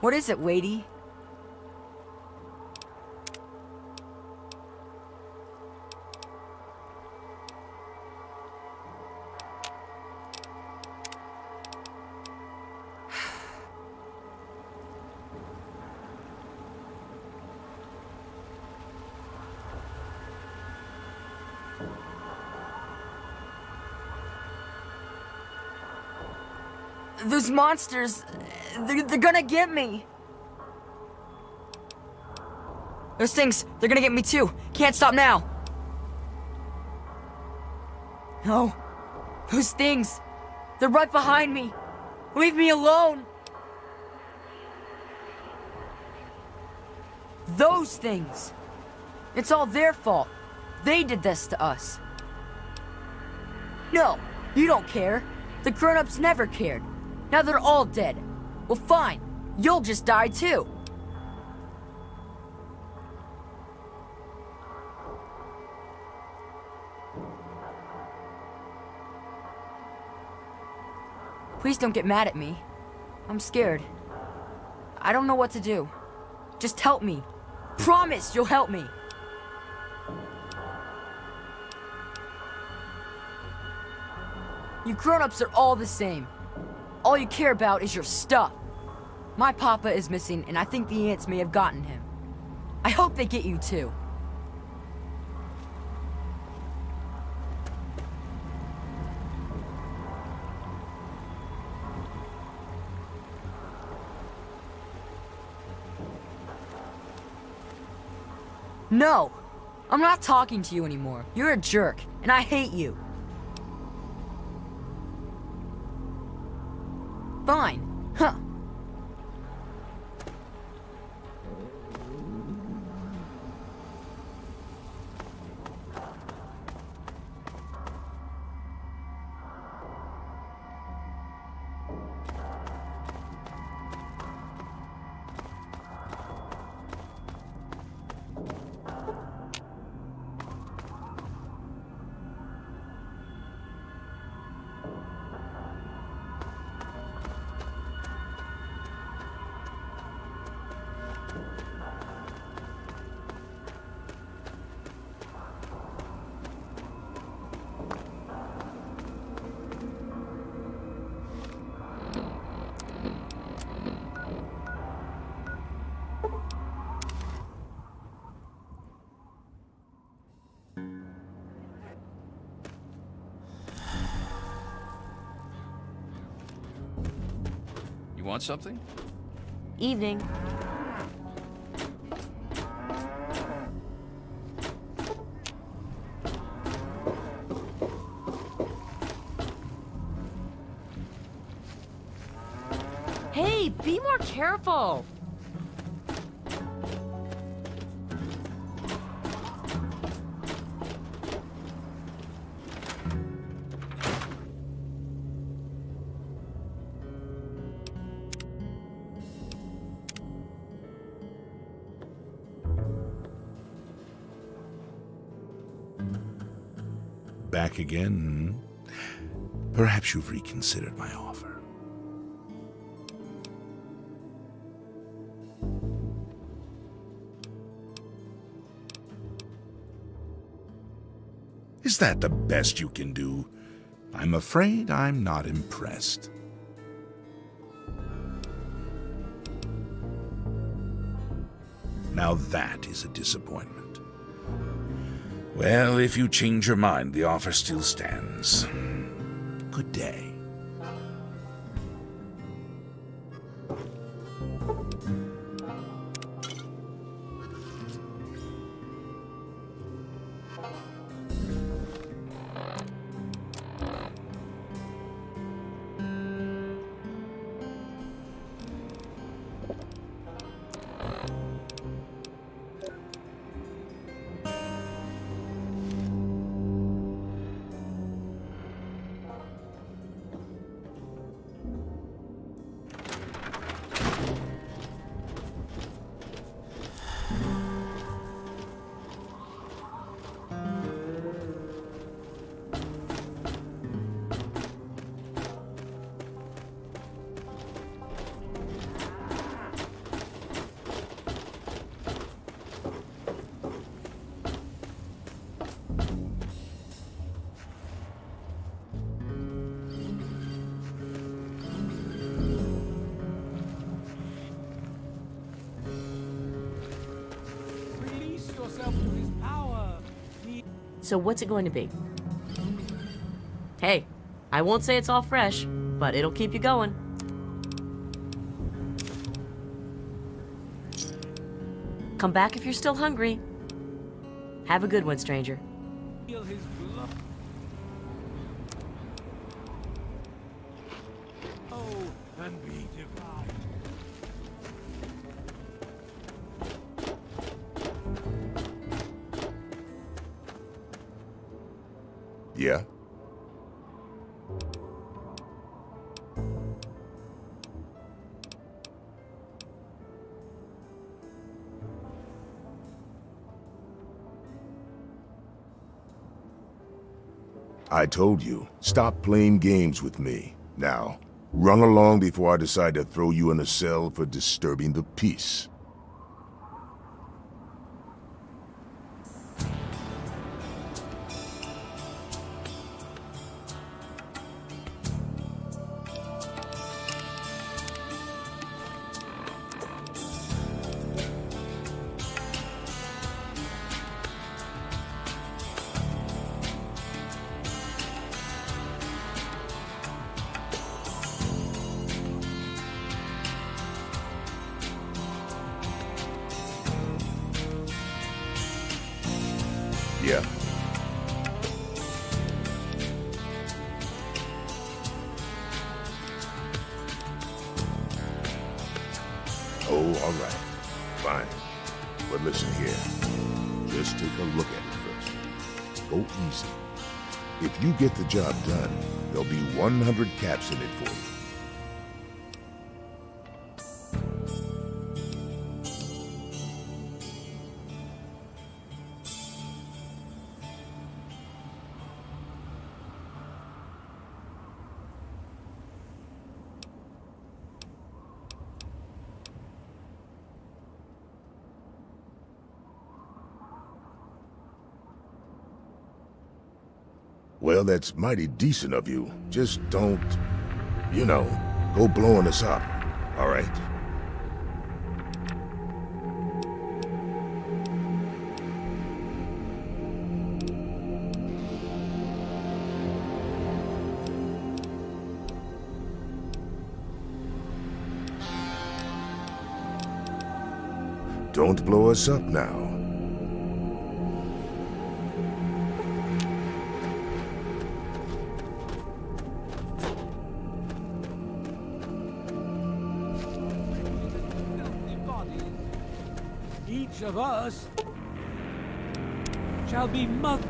What is it, Wadey? Those monsters, they're gonna get me. Those things, they're gonna get me too. Can't stop now. No, those things, they're right behind me. Leave me alone. Those things. It's all their fault. They did this to us. No, you don't care. The grown-ups never cared. Now they're all dead. Well, fine. You'll just die too. Please don't get mad at me. I'm scared. I don't know what to do. Just help me. Promise you'll help me. You grown-ups are all the same. All you care about is your stuff. My papa is missing, and I think the ants may have gotten him. I hope they get you too. No! I'm not talking to you anymore. You're a jerk, and I hate you. Fine. Huh. You want something? Evening. Hey, be more careful. Back again? Perhaps you've reconsidered my offer. Is that the best you can do? I'm afraid I'm not impressed. Now that is a disappointment. Well, if you change your mind, the offer still stands. Good day. So what's it going to be? Hey, I won't say it's all fresh, but it'll keep you going. Come back if you're still hungry. Have a good one, stranger. Feel his blood. Oh, and be divine. Yeah? I told you, stop playing games with me. Now, run along before I decide to throw you in a cell for disturbing the peace. Yeah. Oh, all right. Fine. But listen here. Just take a look at it first. Go easy. If you get the job done, there'll be 100 caps in it for you. Well, that's mighty decent of you. Just don't, you know, go blowing us up, all right? Don't blow us up now. Each of us shall be mother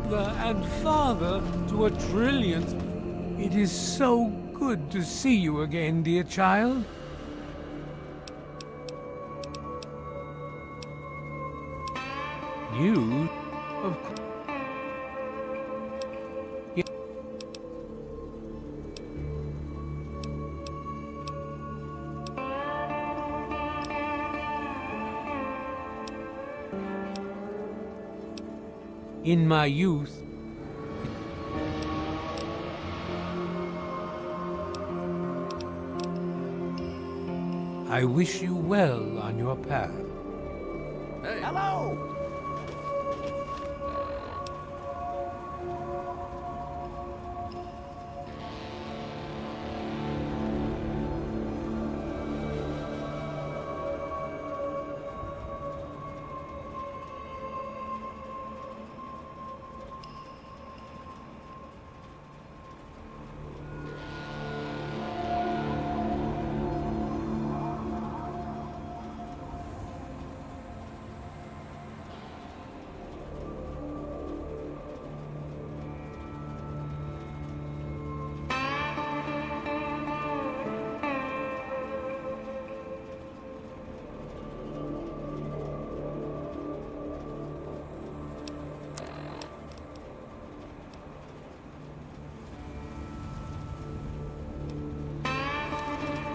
and father to a trillionth. It is so good to see you again, dear child. You, of course. In my youth, I wish you well on your path. Hey. Hello!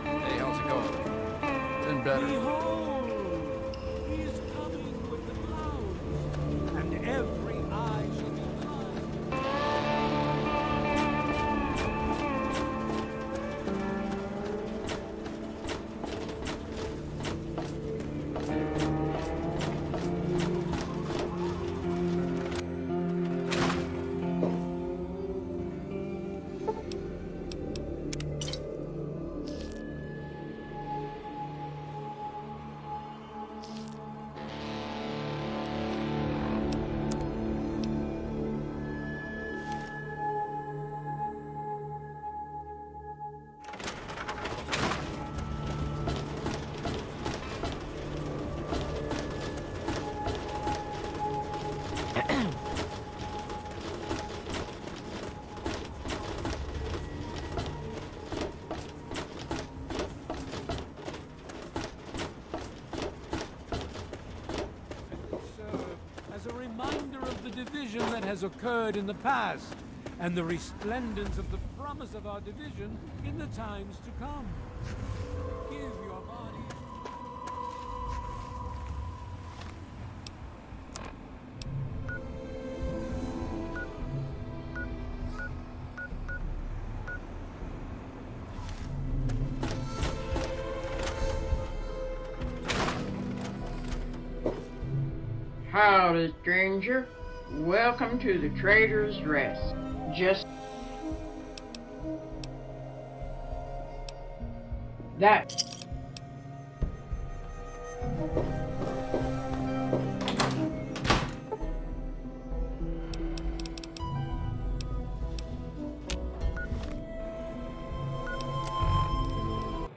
Hey, how's it going? Been better. Behold, he is coming with the clouds, and every eye shall be blind. has occurred in the past, and the resplendence of the promise of our division in the times to come. Give your body... Howdy, stranger. Welcome to the Trader's Rest. Just that.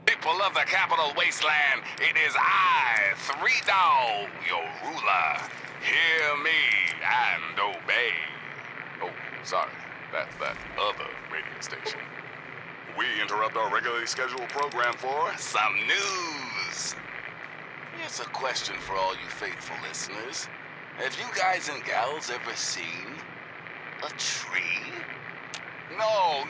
People of the capital wasteland, it is I, Three Dog, your ruler. Hear me and obey. Oh, sorry, that's that other radio station. We interrupt our regularly scheduled program for some news. Here's a question for all you faithful listeners. Have you guys and gals ever seen a tree? No,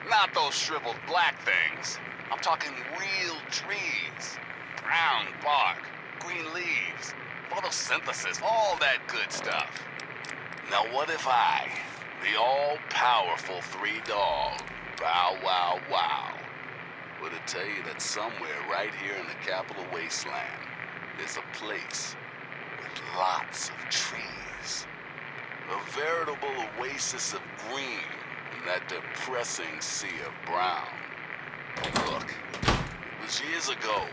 not those shriveled black things. I'm talking real trees. Brown bark, green leaves, photosynthesis, all that good stuff. Now what if I, the all-powerful Three Dog, Bow Wow Wow, were to tell you that somewhere right here in the capital wasteland is a place with lots of trees. A veritable oasis of green in that depressing sea of brown. Look, it was years ago,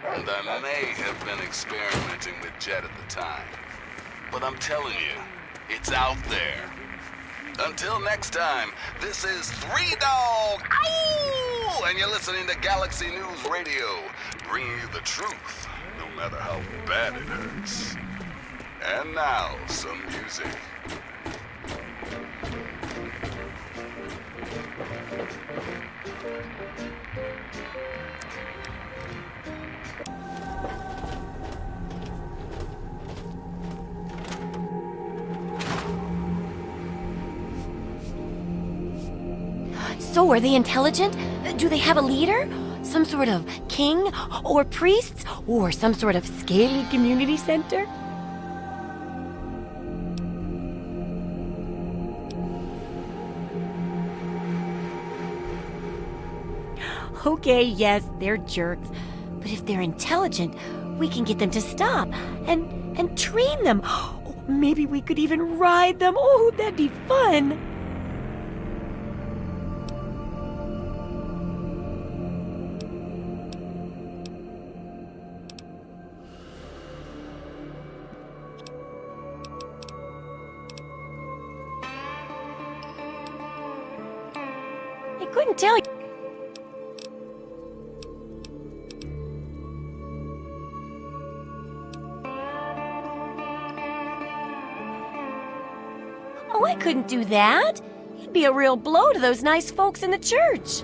and I may have been experimenting with Jet at the time. But I'm telling you, it's out there. Until next time, this is Three Dog, ow! And you're listening to Galaxy News Radio, bringing you the truth, no matter how bad it hurts. And now, some music. So, are they intelligent? Do they have a leader? Some sort of king? Or priests? Or some sort of scaly community center? Okay, yes, they're jerks. But if they're intelligent, we can get them to stop and train them. Oh, maybe we could even ride them. Oh, that'd be fun. I couldn't tell you. Oh, I couldn't do that. It'd be a real blow to those nice folks in the church.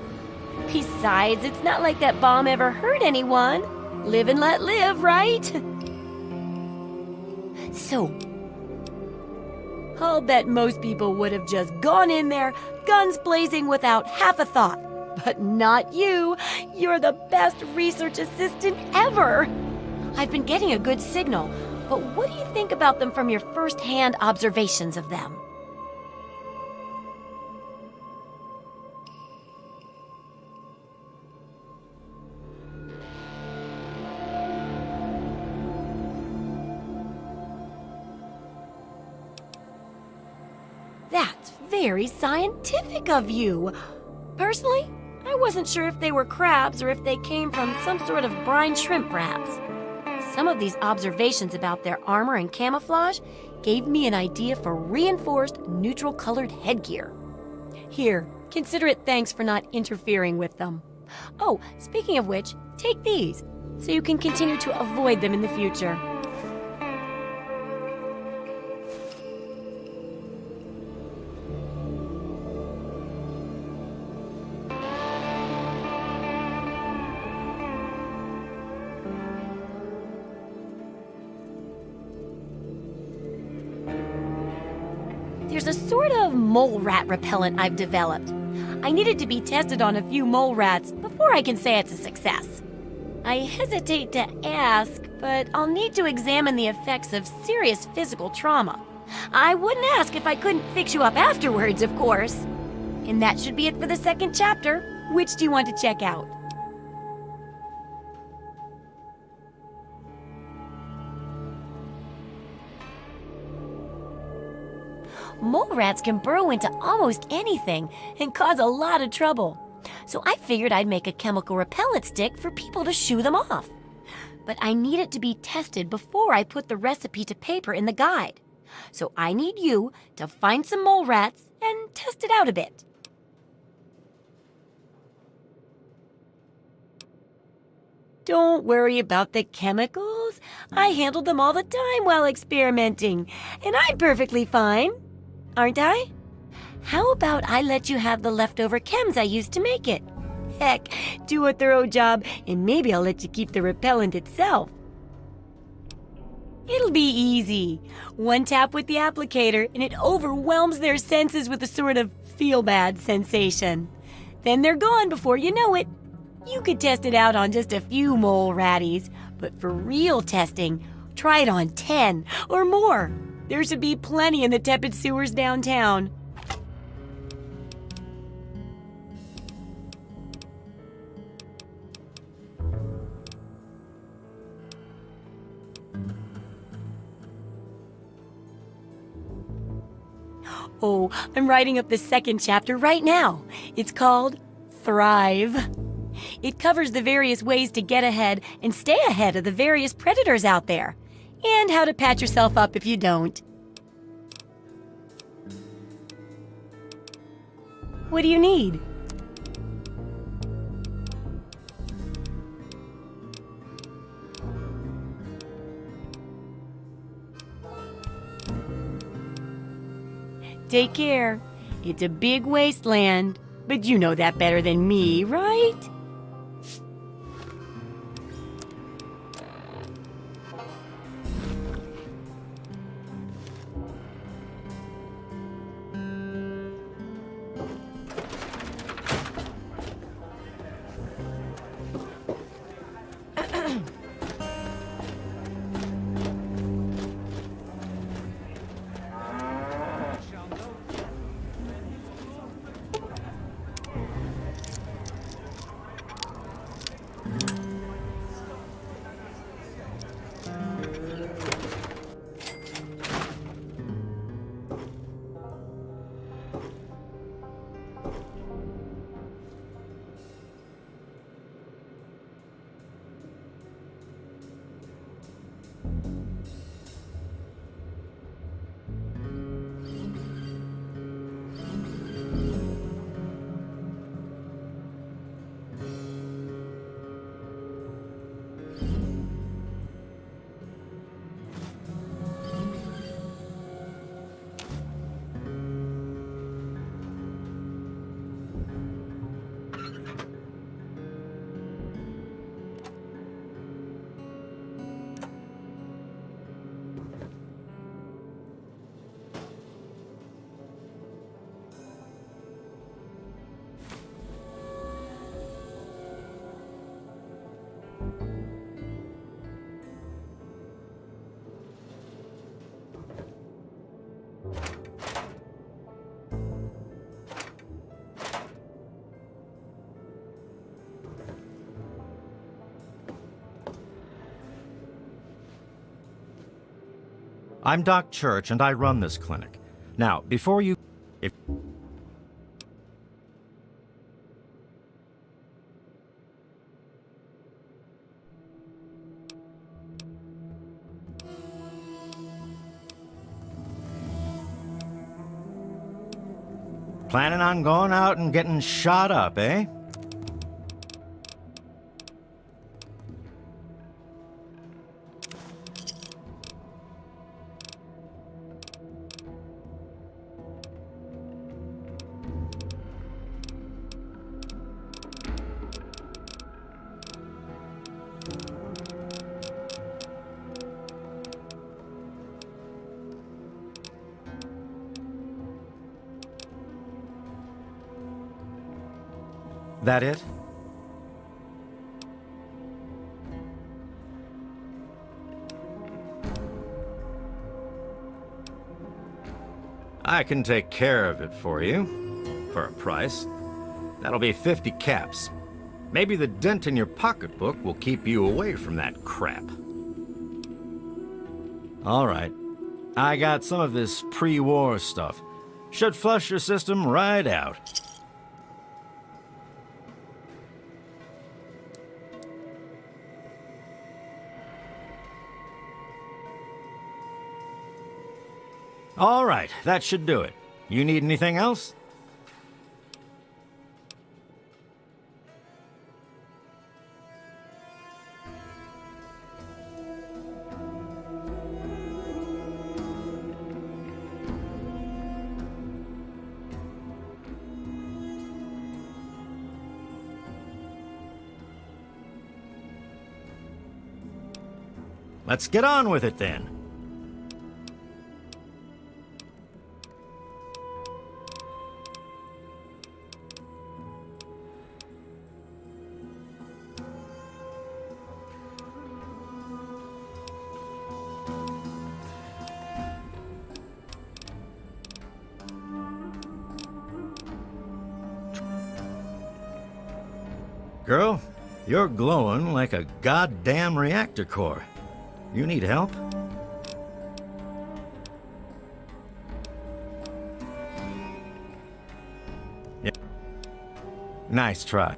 Besides, it's not like that bomb ever hurt anyone. Live and let live, right? So, I'll bet most people would have just gone in there, guns blazing without half a thought. But not you. You're the best research assistant ever. I've been getting a good signal, but what do you think about them from your first-hand observations of them? That's very scientific of you. Personally, I wasn't sure if they were crabs or if they came from some sort of brine shrimp, perhaps. Some of these observations about their armor and camouflage gave me an idea for reinforced neutral-colored headgear. Here, consider it thanks for not interfering with them. Oh, speaking of which, take these, so you can continue to avoid them in the future. There's a sort of mole rat repellent I've developed. I need it to be tested on a few mole rats before I can say it's a success. I hesitate to ask, but I'll need to examine the effects of serious physical trauma. I wouldn't ask if I couldn't fix you up afterwards, of course. And that should be it for the second chapter. Which do you want to check out? Mole rats can burrow into almost anything and cause a lot of trouble. So I figured I'd make a chemical repellent stick for people to shoo them off. But I need it to be tested before I put the recipe to paper in the guide. So I need you to find some mole rats and test it out a bit. Don't worry about the chemicals. I handled them all the time while experimenting, and I'm perfectly fine. Aren't I? How about I let you have the leftover chems I used to make it? Heck, do a thorough job, and maybe I'll let you keep the repellent itself. It'll be easy. One tap with the applicator, and it overwhelms their senses with a sort of feel-bad sensation. Then they're gone before you know it. You could test it out on just a few mole ratties, but for real testing, try it on 10 or more. There should be plenty in the tepid sewers downtown. Oh, I'm writing up the second chapter right now. It's called Thrive. It covers the various ways to get ahead and stay ahead of the various predators out there, and how to patch yourself up if you don't. What do you need? Take care. It's a big wasteland, but you know that better than me, right? I'm Doc Church, and I run this clinic. Now, before you... Planning on going out and getting shot up, eh? That it? I can take care of it for you, for a price. That'll be 50 caps. Maybe the dent in your pocketbook will keep you away from that crap. All right. I got some of this pre-war stuff. Should flush your system right out. All right, that should do it. You need anything else? Let's get on with it then. Girl, you're glowing like a goddamn reactor core. You need help? Yeah. Nice try.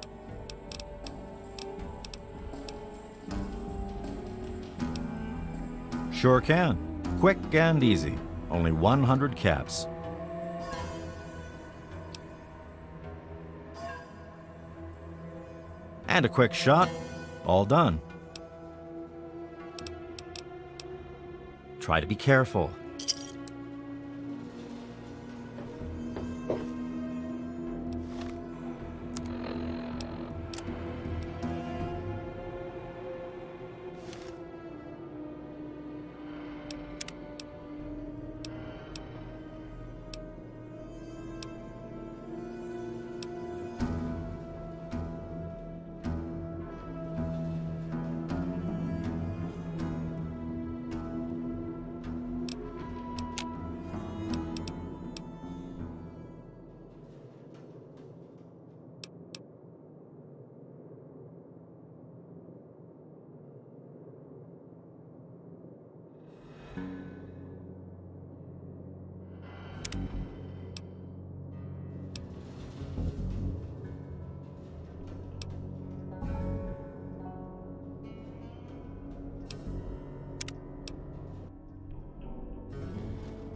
Sure can. Quick and easy. Only 100 caps. And a quick shot. All done. Try to be careful.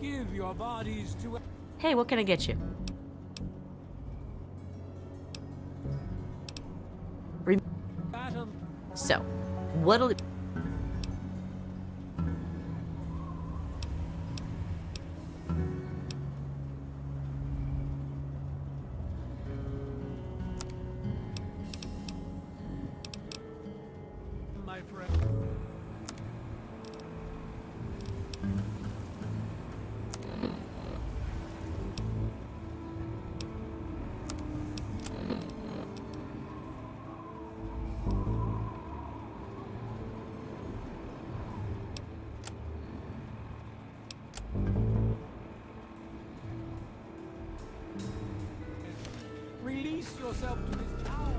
Give your bodies to... Hey, what can I get you? Atom. So, what'll it... My friend. Release yourself to this tower.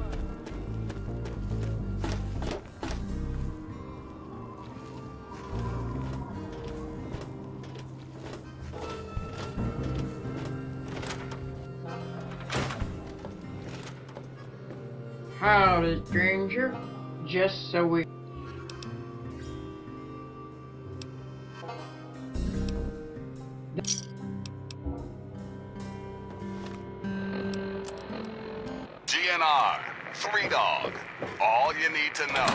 Howdy, stranger. Just so we... GNR, 3 Dog. All you need to know.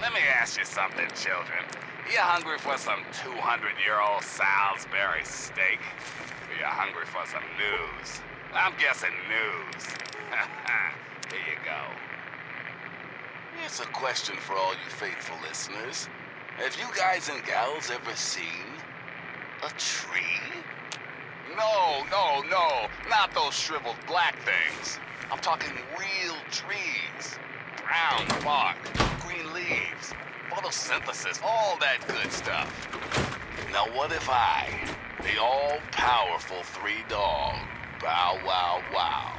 Let me ask you something, children. You hungry for some 200-year-old Salisbury steak? Or you hungry for some news? I'm guessing news. Here you go. Here's a question for all you faithful listeners. Have you guys and gals ever seen a tree? No, not those shriveled black things. I'm talking real trees. Brown bark, green leaves, photosynthesis, all that good stuff. Now what if I, the all-powerful three-dog, Bow Wow Wow,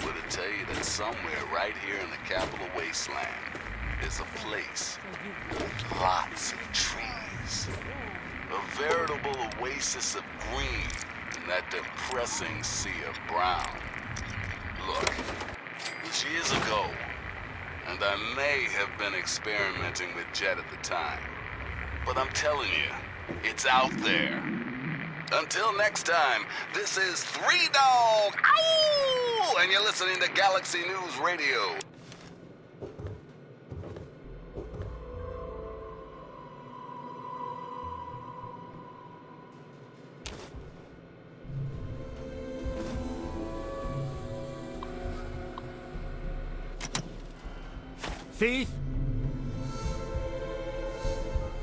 were to tell you that somewhere right here in the capital wasteland is a place with lots of trees. A veritable oasis of green in that depressing sea of brown. Look, it was years ago, and I may have been experimenting with Jet at the time. But I'm telling you, it's out there. Until next time, this is Three Dog, ow! And you're listening to Galaxy News Radio. Thief!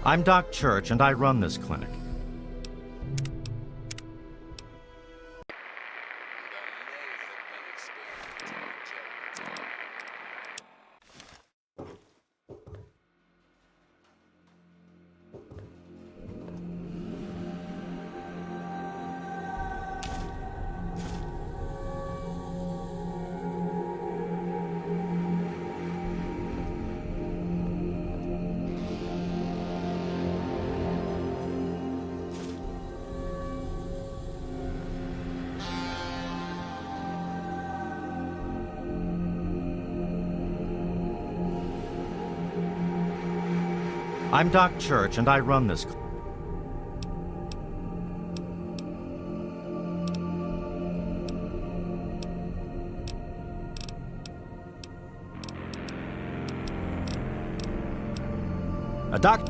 I'm Doc Church, and I run this clinic. I'm Doc Church, and I run this clinic. A doc...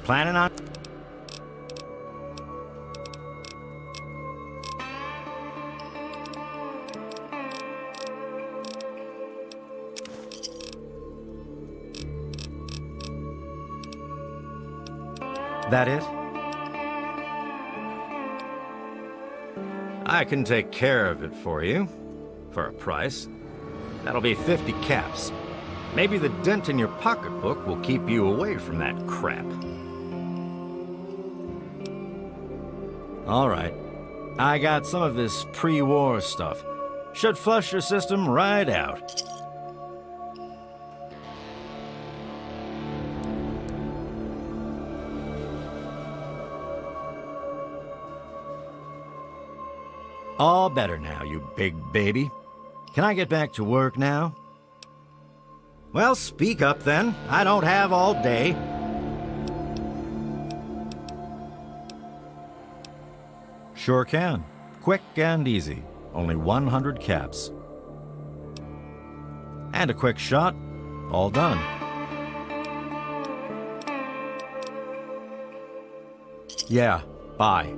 Planning on... That it? I can take care of it for you. For a price. That'll be 50 caps. Maybe the dent in your pocketbook will keep you away from that crap. All right. I got some of this pre-war stuff. Should flush your system right out. All better now, you big baby. Can I get back to work now? Well, speak up then. I don't have all day. Sure can. Quick and easy. Only 100 caps. And a quick shot. All done. Yeah, bye.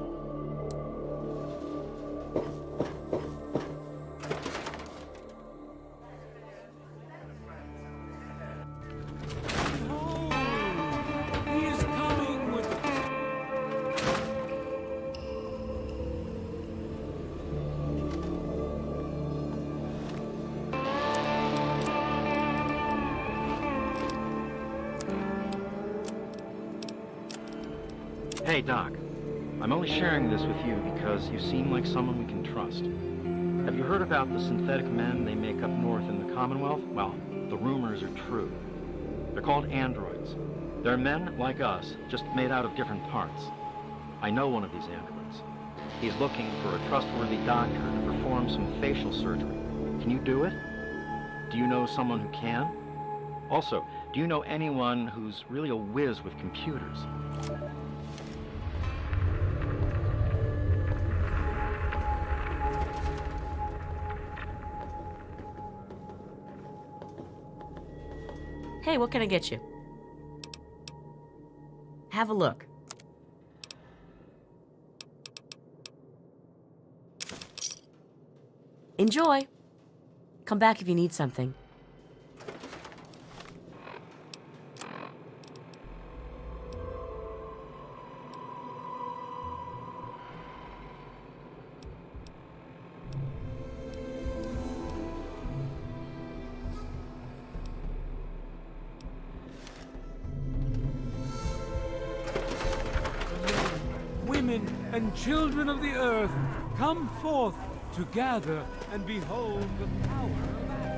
Hey, Doc. I'm only sharing this with you because you seem like someone we can trust. Have you heard about the synthetic men they make up north in the Commonwealth? Well, the rumors are true. They're called androids. They're men like us, just made out of different parts. I know one of these androids. He's looking for a trustworthy doctor to perform some facial surgery. Can you do it? Do you know someone who can? Also, do you know anyone who's really a whiz with computers? Hey, what can I get you? Have a look. Enjoy. Come back if you need something. women, and children of the earth, come forth to gather and behold the power of Adam.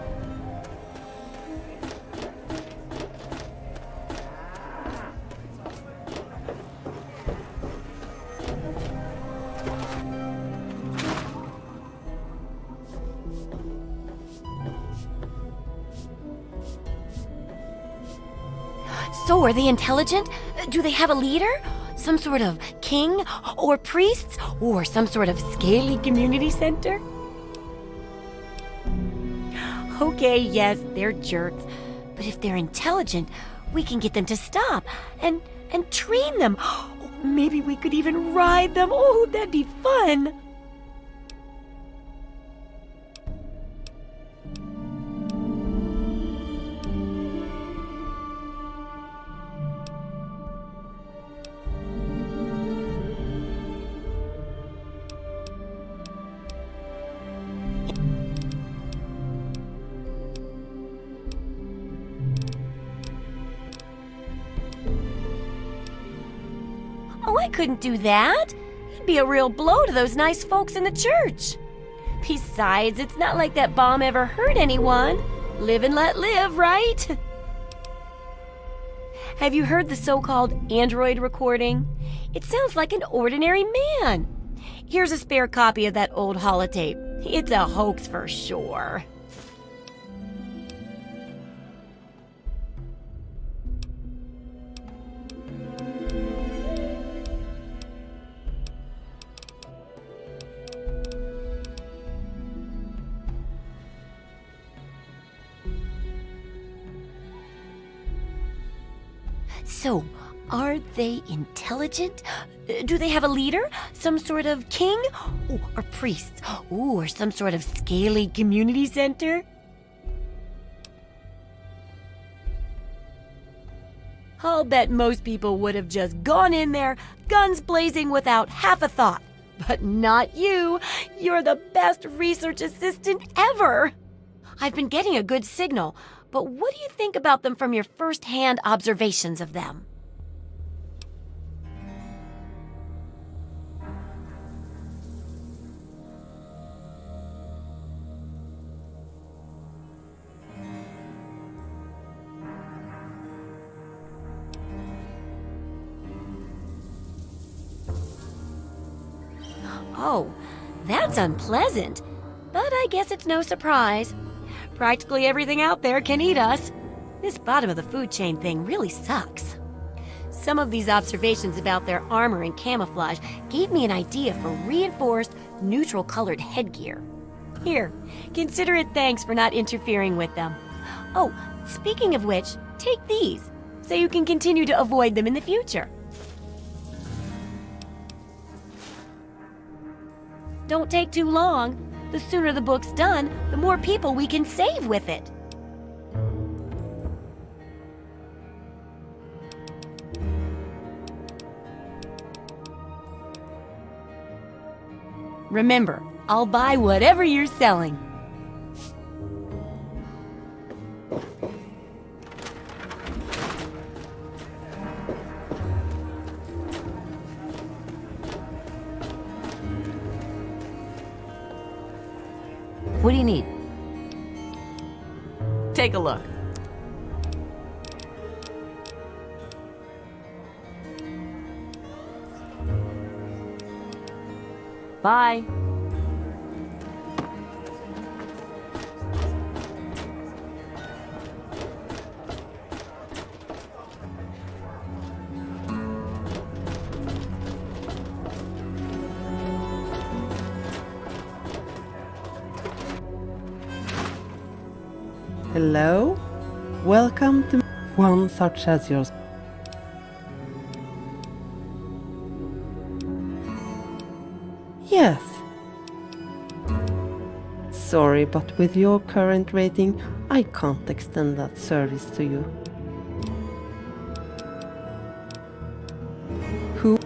So, are they intelligent? Do they have a leader? Some sort of king or priests or some sort of scaly community center? Okay, yes, they're jerks. But if they're intelligent, we can get them to stop and train them. Maybe we could even ride them. Oh, that'd be fun. Oh, I couldn't do that. It'd be a real blow to those nice folks in the church. Besides, it's not like that bomb ever hurt anyone. Live and let live, right? Have you heard the so-called android recording? It sounds like an ordinary man. Here's a spare copy of that old holotape. It's a hoax for sure. So, are they intelligent? Do they have a leader? Some sort of king? Ooh, or priests? Ooh, or some sort of scaly community center? I'll bet most people would have just gone in there, guns blazing without half a thought. But not you. You're the best research assistant ever. I've been getting a good signal. But what do you think about them from your first-hand observations of them? Oh, that's unpleasant. But I guess it's no surprise. Practically everything out there can eat us. This bottom of the food chain thing really sucks. Some of these observations about their armor and camouflage gave me an idea for reinforced, neutral-colored headgear. Here, consider it thanks for not interfering with them. Oh, speaking of which, take these, so you can continue to avoid them in the future. Don't take too long. The sooner the book's done, the more people we can save with it. Remember, I'll buy whatever you're selling. What do you need? Take a look. Bye. Hello, welcome to one such as yours. Yes. Sorry, but with your current rating, I can't extend that service to you. Who?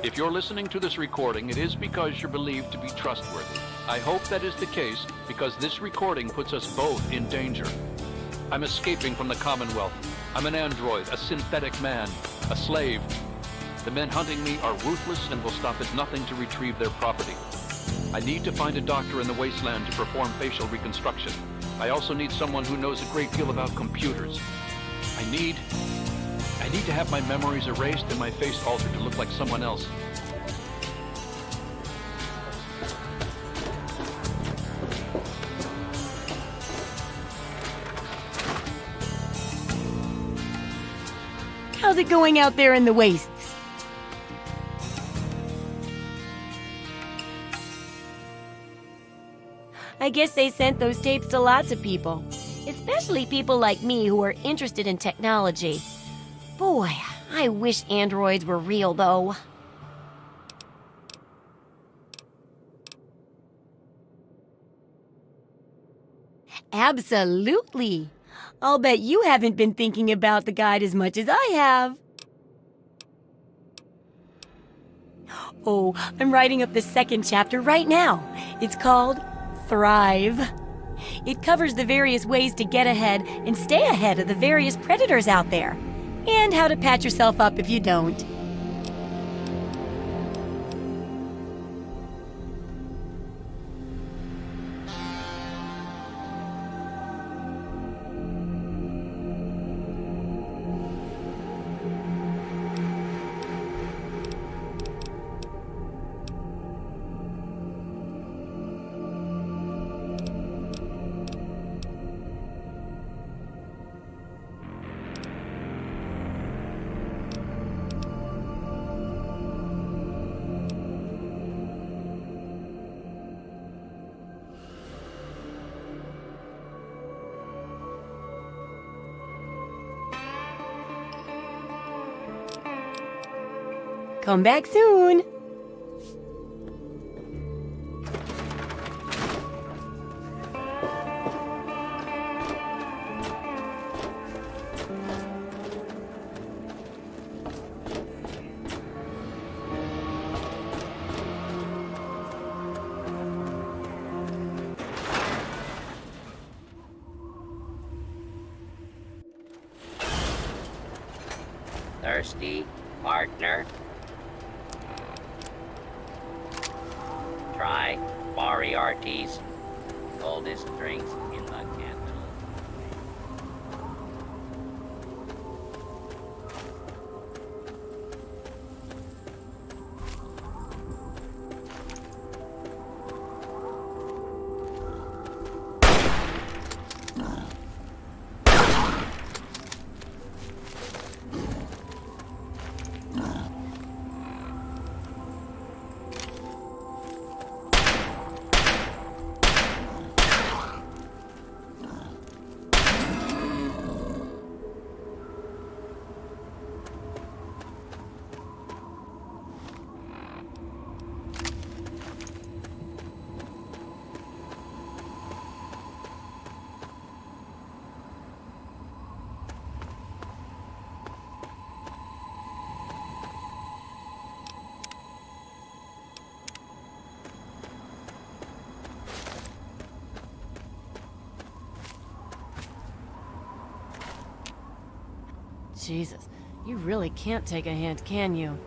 If you're listening to this recording, it is because you're believed to be trustworthy. I hope that is the case because this recording puts us both in danger. I'm escaping from the Commonwealth. I'm an android, a synthetic man, a slave. The men hunting me are ruthless and will stop at nothing to retrieve their property. I need to find a doctor in the wasteland to perform facial reconstruction. I also need someone who knows a great deal about computers. I need to have my memories erased and my face altered to look like someone else. How's it going out there in the wastes? I guess they sent those tapes to lots of people, especially people like me who are interested in technology. Boy, I wish androids were real, though. Absolutely. I'll bet you haven't been thinking about the guide as much as I have. Oh, I'm writing up the second chapter right now. It's called Thrive. It covers the various ways to get ahead and stay ahead of the various predators out there, and how to patch yourself up if you don't. Come back soon. Thirsty, partner? Try Moriarty's coldest drinks in the capital. Jesus, you really can't take a hint, can you?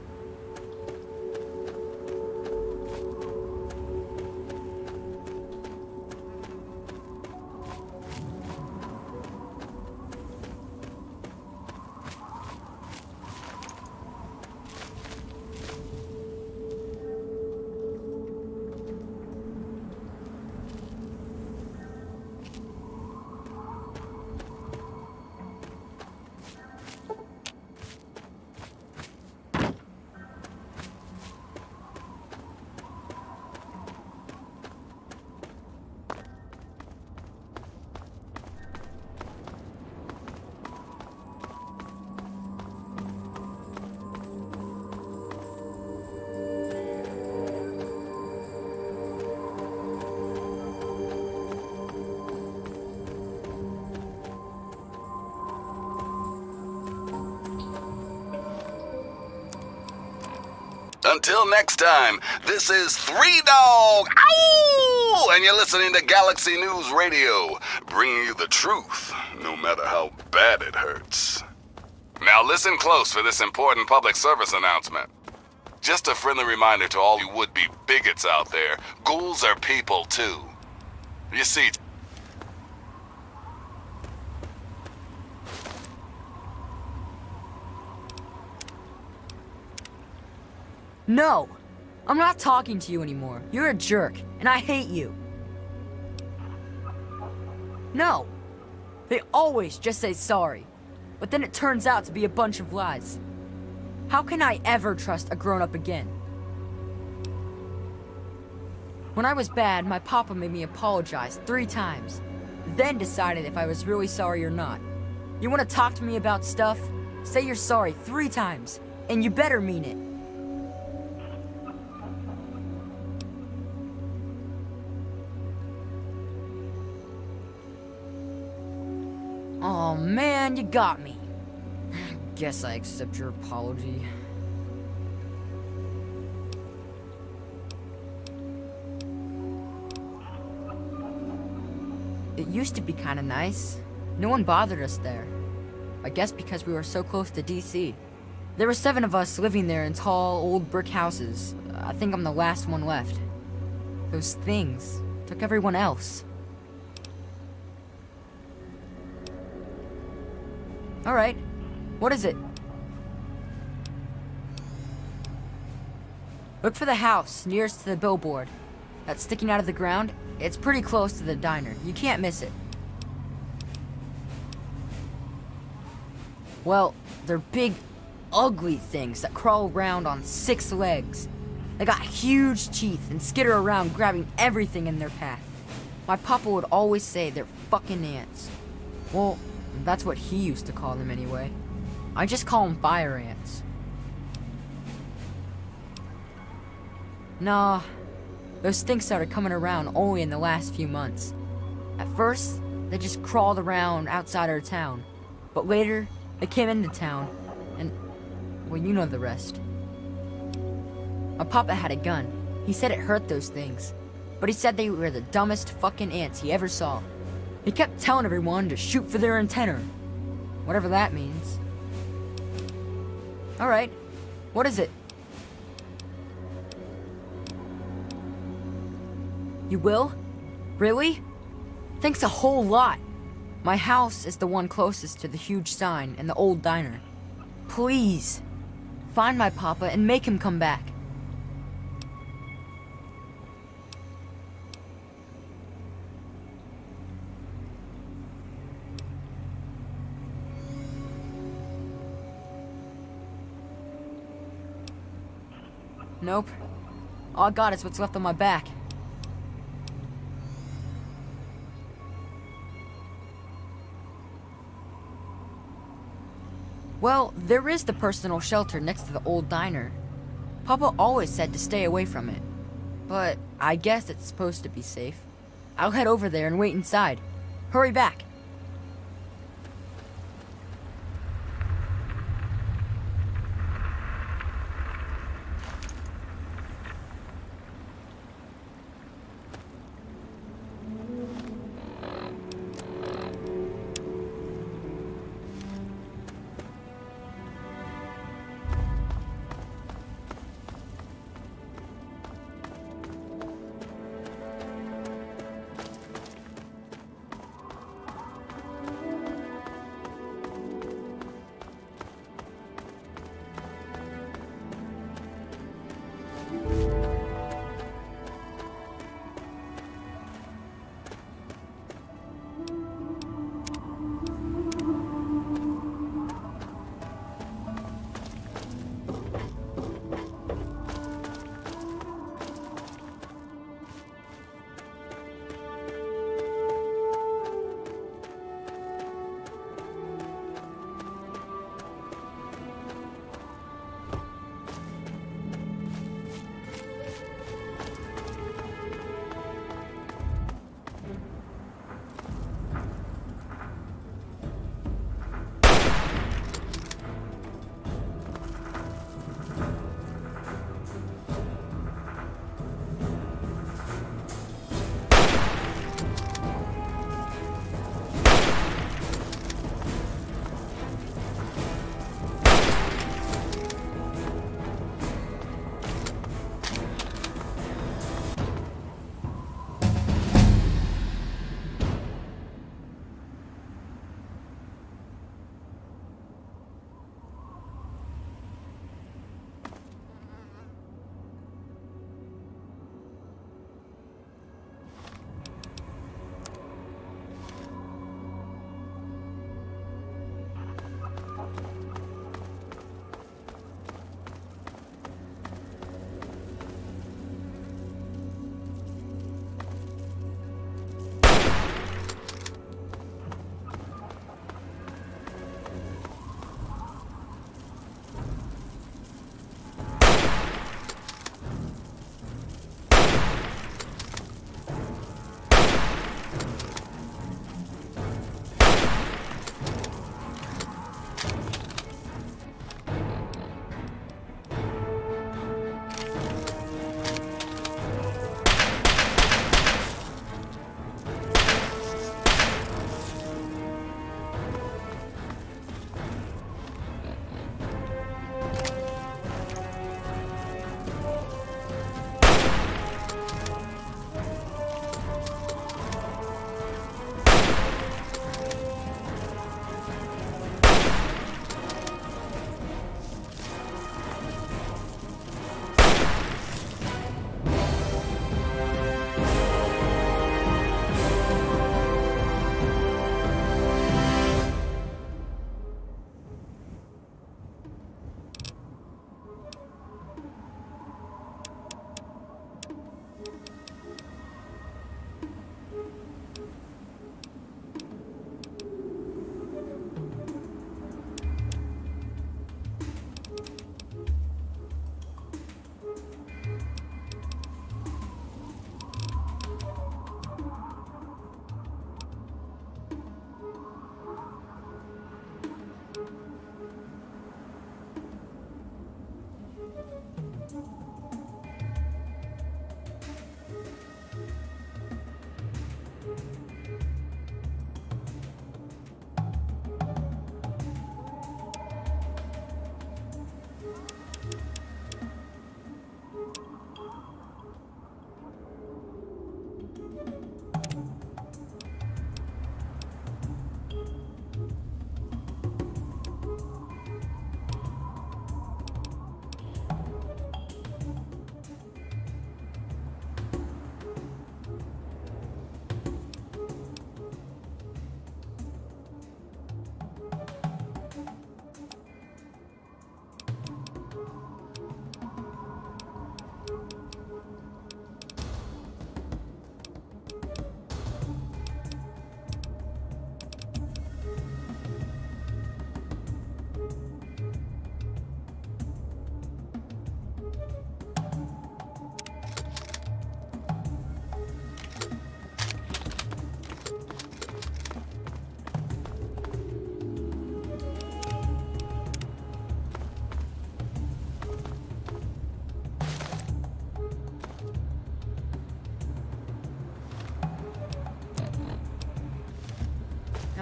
until next time, this is Three Dog, ow! And you're listening to Galaxy News Radio, bringing you the truth, no matter how bad it hurts. Now listen close for this important public service announcement. Just a friendly reminder to all you would-be bigots out there, ghouls are people too. You see... No! I'm not talking to you anymore. You're a jerk, and I hate you. No! They always just say sorry, but then it turns out to be a bunch of lies. How can I ever trust a grown-up again? When I was bad, my papa made me apologize 3 times, then decided if I was really sorry or not. You want to talk to me about stuff? Say you're sorry 3 times, and you better mean it. Oh man, you got me. Guess I accept your apology. It used to be kinda nice. No one bothered us there. I guess because we were so close to DC. There were 7 of us living there in tall, old brick houses. I think I'm the last one left. Those things took everyone else. Alright, what is it? Look for the house nearest to the billboard. That's sticking out of the ground. It's pretty close to the diner. You can't miss it. Well, they're big, ugly things that crawl around on 6 legs. They got huge teeth and skitter around grabbing everything in their path. My papa would always say they're fucking ants. Well, that's what he used to call them anyway. I just call them fire ants. Nah, those things started coming around only in the last few months. At first, they just crawled around outside our town. But later, they came into town, and, well, you know the rest. My papa had a gun. He said it hurt those things. But he said they were the dumbest fucking ants he ever saw. He kept telling everyone to shoot for their antenna. Whatever that means. Alright, what is it? You will? Really? Thanks a whole lot. My house is the one closest to the huge sign and the old diner. Please, find my papa and make him come back. Nope. All I got is what's left on my back. Well, there is the personal shelter next to the old diner. Papa always said to stay away from it. But I guess it's supposed to be safe. I'll head over there and wait inside. Hurry back.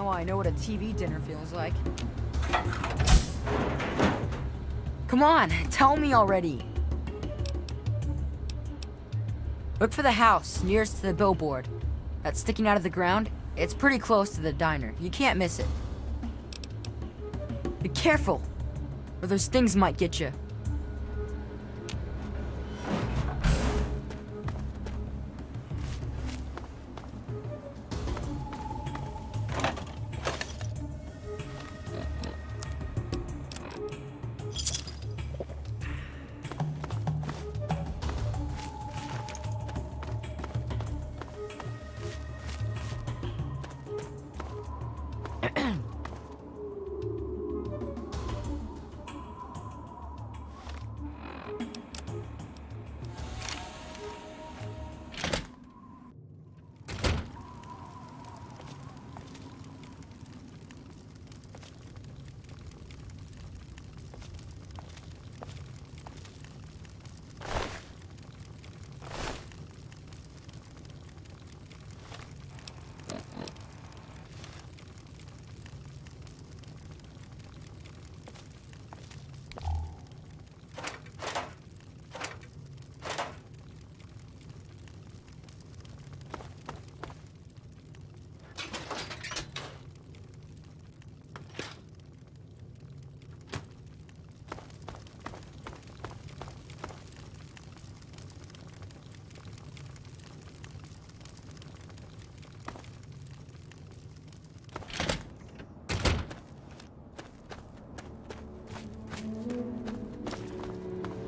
Now I know what a TV dinner feels like. Come on, tell me already. Look for the house nearest to the billboard. That's sticking out of the ground. It's pretty close to the diner. You can't miss it. Be careful, or those things might get you.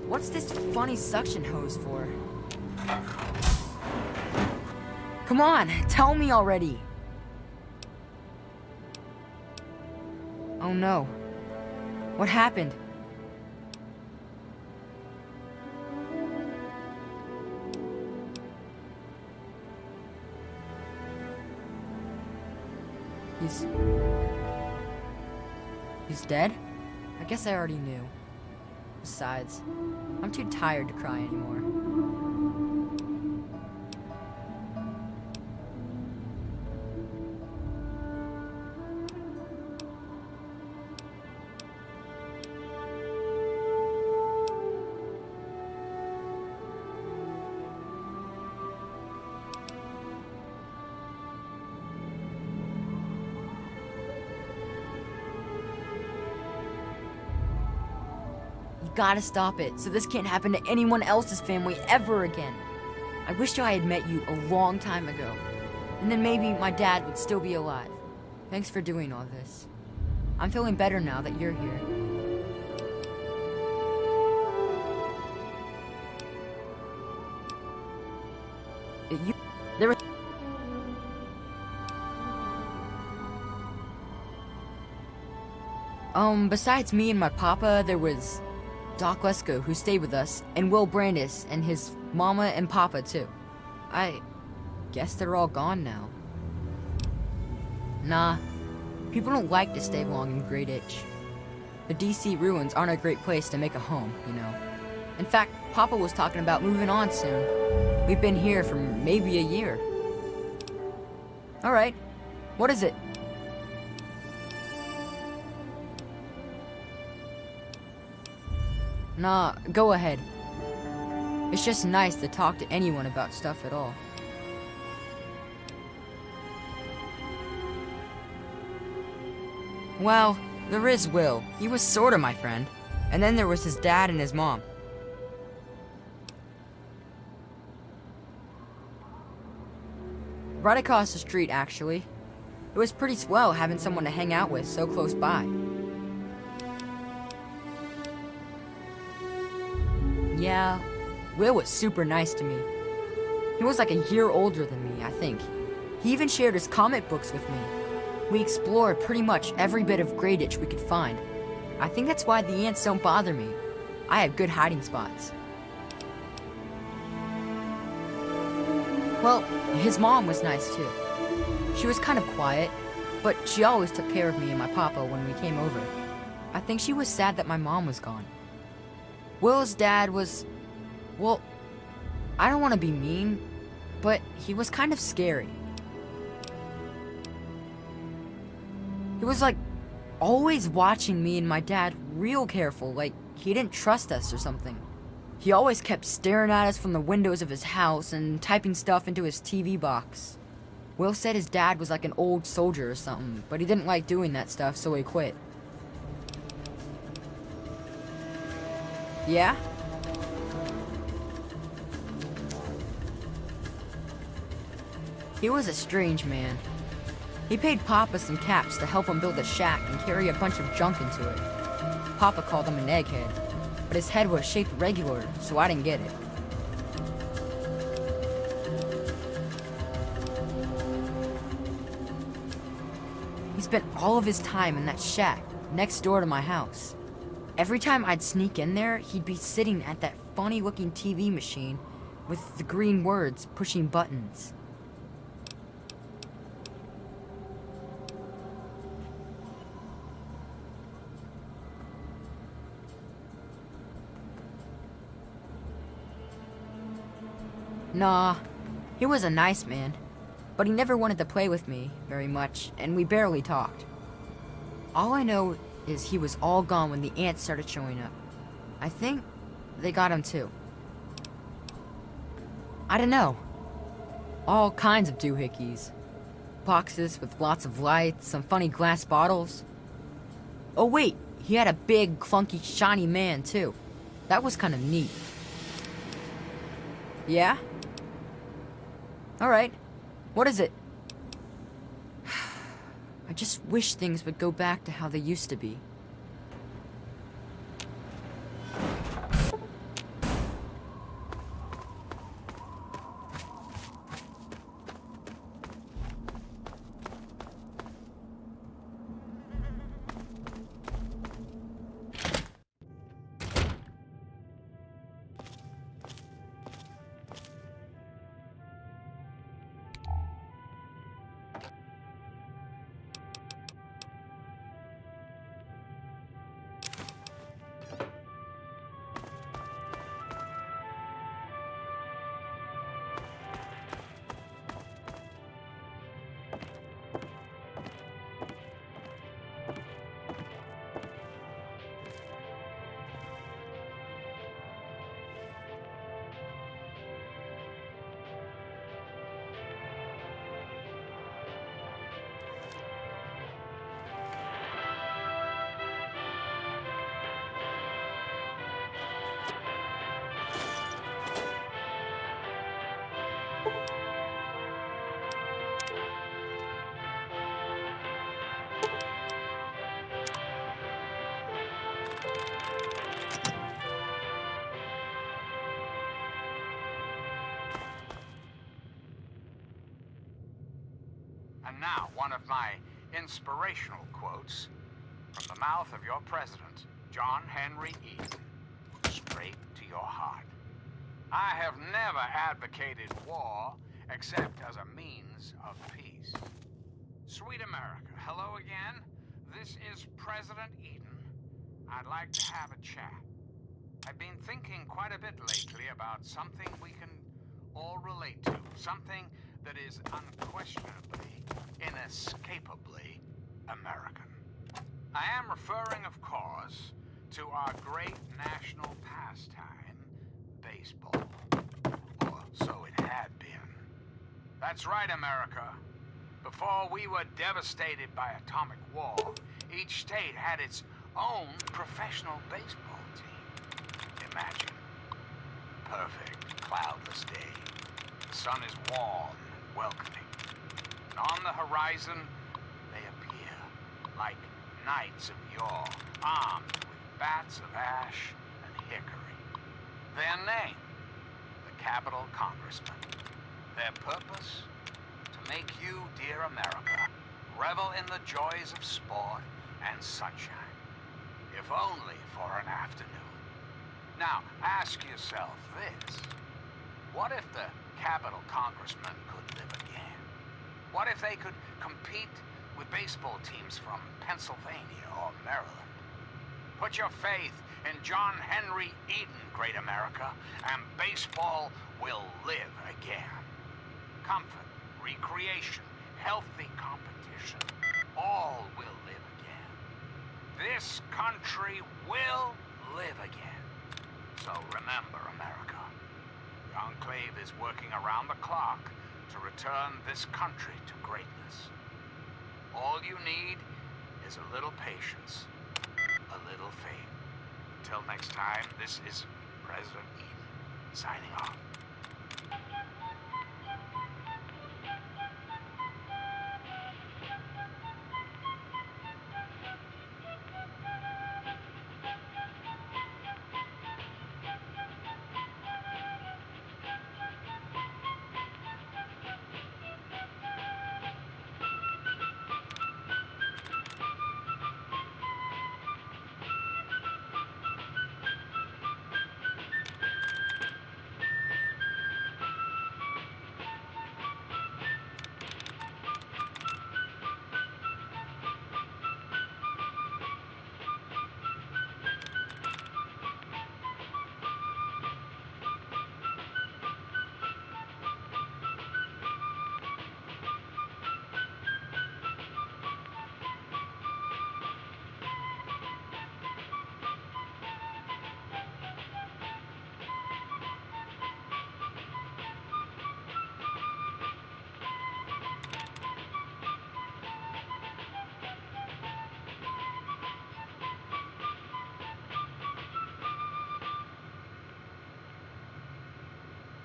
What's this funny suction hose for? Come on, tell me already. Oh no. What happened? He's dead? I guess I already knew. Besides, I'm too tired to cry anymore. You gotta stop it, so this can't happen to anyone else's family ever again. I wish I had met you a long time ago, and then maybe my dad would still be alive. Thanks for doing all this. I'm feeling better now that you're here. Besides me and my papa, there was Doc Lesko, who stayed with us, and Will Brandis, and his mama and papa, too. I guess they're all gone now. Nah, people don't like to stay long in Great Itch. The DC ruins aren't a great place to make a home, you know. In fact, Papa was talking about moving on soon. We've been here for maybe a year. Alright, what is it? Nah, go ahead. It's just nice to talk to anyone about stuff at all. Well, there is Will. He was sorta my friend. And then there was his dad and his mom. Right across the street, actually. It was pretty swell having someone to hang out with so close by. Yeah, Will was super nice to me. He was like a year older than me, I think. He even shared his comic books with me. We explored pretty much every bit of Great Itch we could find. I think that's why the ants don't bother me. I have good hiding spots. Well, his mom was nice too. She was kind of quiet, but she always took care of me and my papa when we came over. I think she was sad that my mom was gone. Will's dad was, well, I don't want to be mean, but he was kind of scary. He was like always watching me and my dad real careful, like he didn't trust us or something. He always kept staring at us from the windows of his house and typing stuff into his TV box. Will said his dad was like an old soldier or something, but he didn't like doing that stuff, so he quit. Yeah? He was a strange man. He paid Papa some caps to help him build a shack and carry a bunch of junk into it. Papa called him an egghead, but his head was shaped regular, so I didn't get it. He spent all of his time in that shack next door to my house. Every time I'd sneak in there, he'd be sitting at that funny-looking TV machine with the green words pushing buttons. Nah, he was a nice man, but he never wanted to play with me very much, and we barely talked. All I know is he was all gone when the ants started showing up. I think they got him too. I don't know. All kinds of doohickeys. Boxes with lots of lights, some funny glass bottles. Oh wait, he had a big, clunky, shiny man too. That was kind of neat. Yeah? Alright. What is it? I just wish things would go back to how they used to be. And now, one of my inspirational quotes from the mouth of your president, John Henry Eden, straight to your heart. I have never advocated war except as a means of peace. Sweet America, hello again. This is President Eden. I'd like to have a chat. I've been thinking quite a bit lately about something we can all relate to, something that is unquestionably, inescapably American. I am referring, of course, to our great national pastime, baseball. Or so it had been. That's right, America. Before we were devastated by atomic war, each state had its own professional baseball team. Imagine. Perfect, cloudless day. The sun is warm, welcoming. And on the horizon, they appear like knights of yore, armed with bats of ash and hickory. Their name, the Capitol Congressmen. Their purpose, to make you, dear America, revel in the joys of sport and sunshine, if only for an afternoon. Now, ask yourself this. What if the Capitol Congressmen could live again? What if they could compete with baseball teams from Pennsylvania or Maryland? Put your faith in John Henry Eden, great America, and baseball will live again. Comfort, recreation, healthy competition, all will live again. This country will live again. So remember, America, the Enclave is working around the clock to return this country to greatness. All you need is a little patience, a little faith. Until next time, this is President Eden, signing off.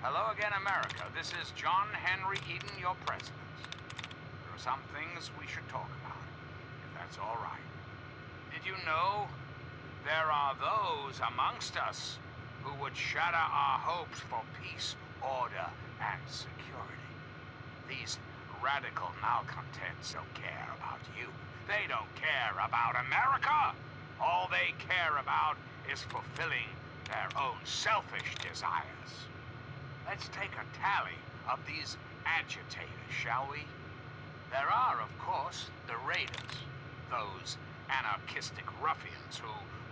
Hello again, America. This is John Henry Eden, your president. There are some things we should talk about, if that's all right. Did you know there are those amongst us who would shatter our hopes for peace, order, and security? These radical malcontents don't care about you. They don't care about America. All they care about is fulfilling their own selfish desires. Let's take a tally of these agitators, shall we? There are, of course, the raiders, those anarchistic ruffians who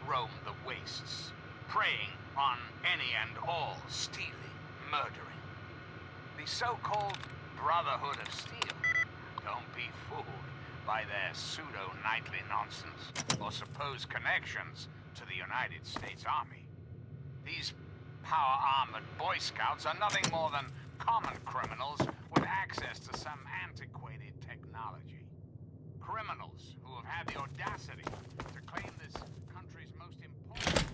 roam the wastes, preying on any and all, stealing, murdering. The so-called Brotherhood of Steel. Don't be fooled by their pseudo-knightly nonsense or supposed connections to the United States Army. These power-armored Boy Scouts are nothing more than common criminals with access to some antiquated technology. Criminals who have had the audacity to claim this country's most important...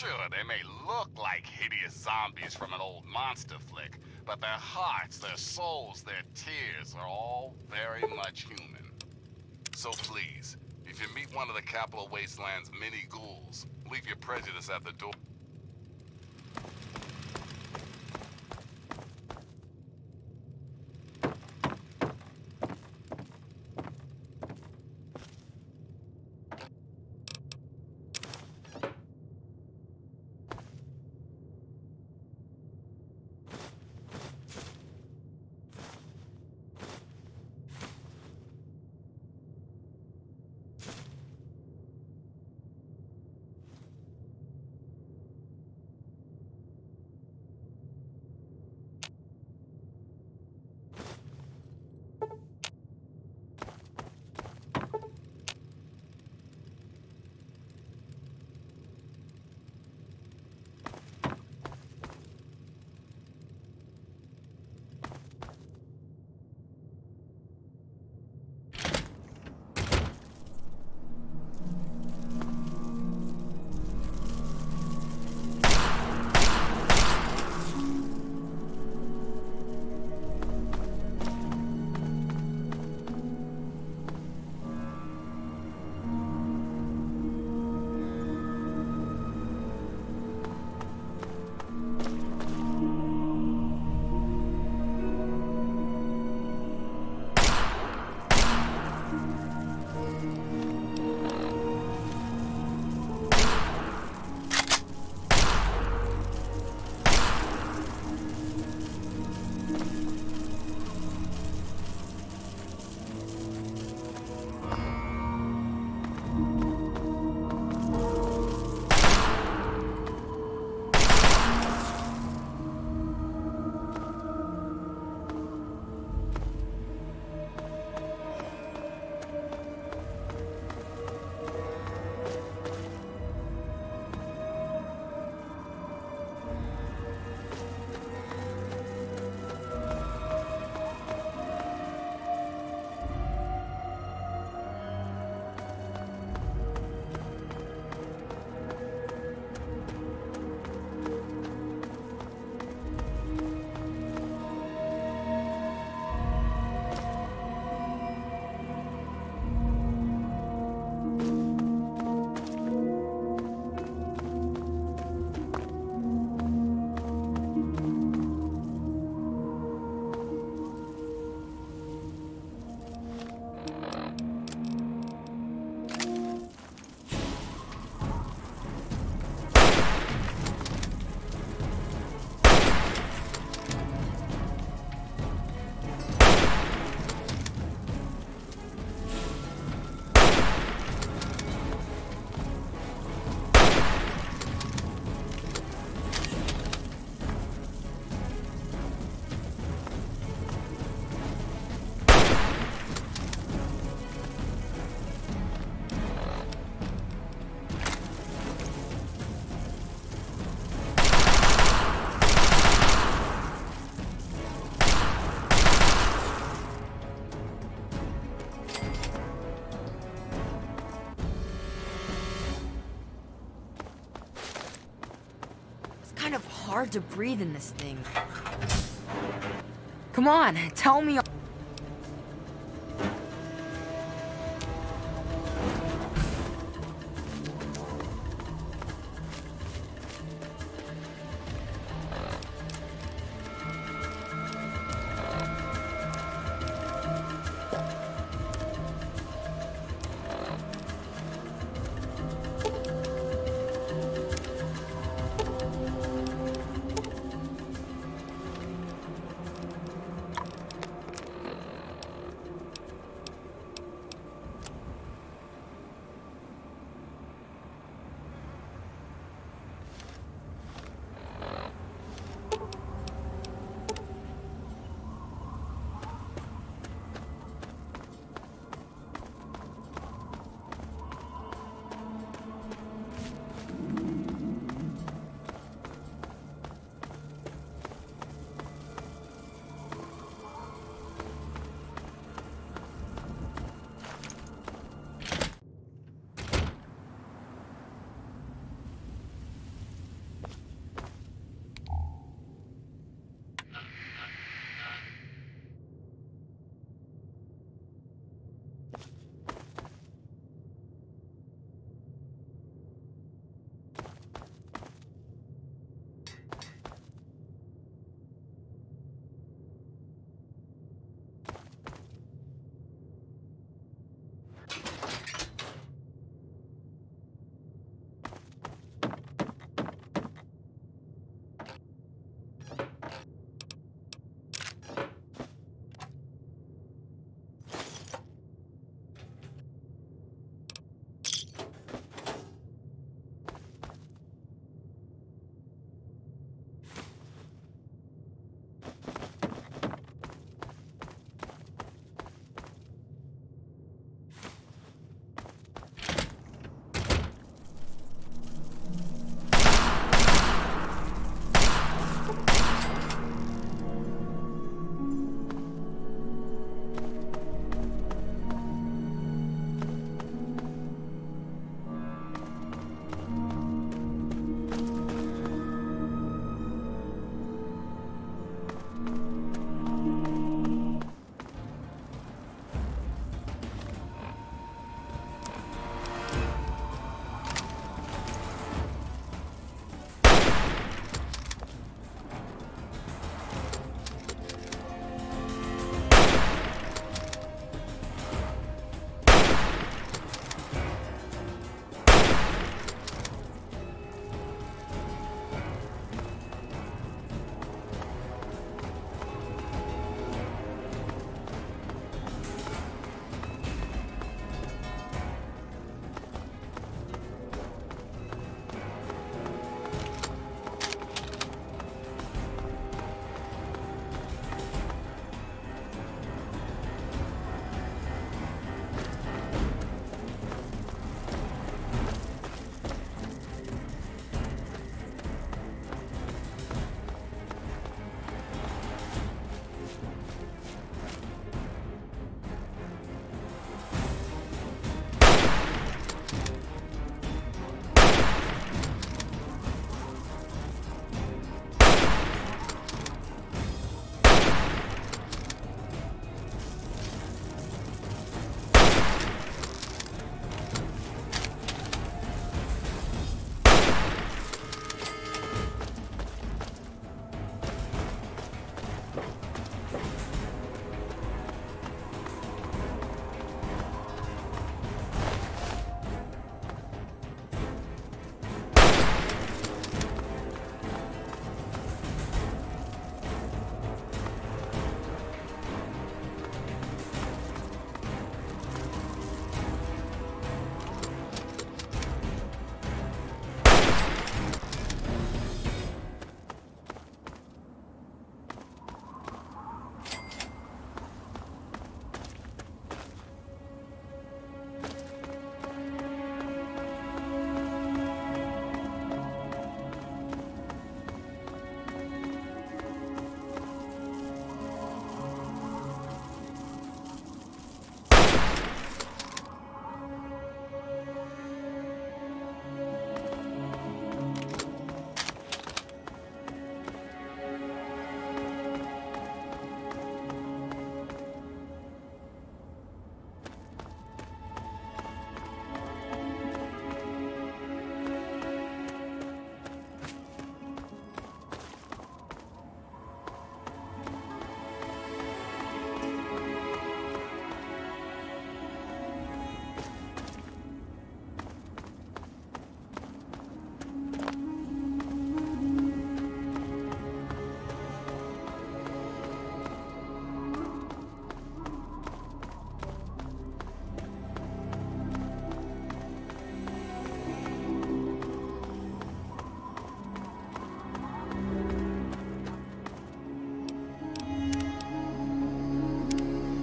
Sure, they may look like hideous zombies from an old monster flick, but their hearts, their souls, their tears are all very much human. So please, if you meet one of the Capital Wasteland's mini ghouls, leave your prejudice at the door. Kind of hard to breathe in this thing. Come on, tell me.